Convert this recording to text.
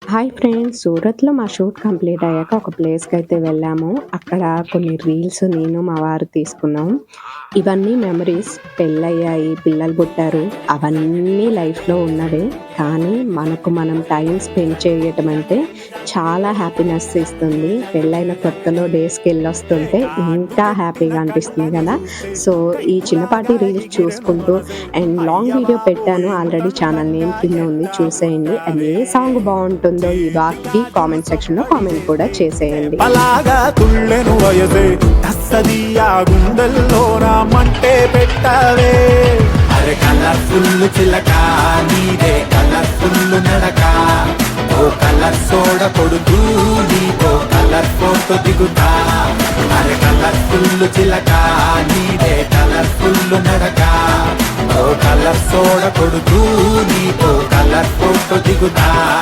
Hi friends! సూరత్‌లో మా shoot complete అయ్యాక ఒక ప్లేస్‌కైతే వెళ్ళాము. అక్కడ కొన్ని రీల్స్ నేను, మా వారు తీసుకున్నాం. ఇవన్నీ మెమరీస్. పెళ్ళయ్యాయి, పిల్లలు పుట్టారు. అవన్నీ లైఫ్‌లో ఉన్నవే. కానీ మనకు మనం టైమ్ స్పెండ్ చేయటం అంటే చాలా హ్యాపీనెస్ ఇస్తుంది. పెళ్ళైన కొత్తలో డేస్‌కెళ్ళొస్తుంటే ఇంకా హ్యాపీగా అనిపిస్తుంది గదా! సో, ఈ చిన్నపాటి రీల్స్ చూసుకుంటూ అండ్ లాంగ్ వీడియో పెట్టాను ఆల్రెడీ ఛానల్ నేమ్ కింద ఉంది చూసేయండి. అండ్ ఏ సాంగ్ బావుంటుందో ఈ వాక్‌కి కామెంట్ సెక్షన్‌లో కామెంట్ కూడా చేసేయండి. అలాగా తుళ్ళెను వయసే తస్సది ఆ గుండెల్లోన మంటే పెట్టవే. అరే కలర్ఫుల్ చిలక నీదే కలర్ఫుల్ నడక, ఓ కలర్ సోడ కొడుతూ నీతో కలర్ ఫోటో దిగుతా. అరే కలర్ఫుల్ చిలక నీదే కలర్ఫుల్ నడక, ఓ కలర్ సోడ కొడుతూ నీతో కలర్ ఫోటో దిగుతా.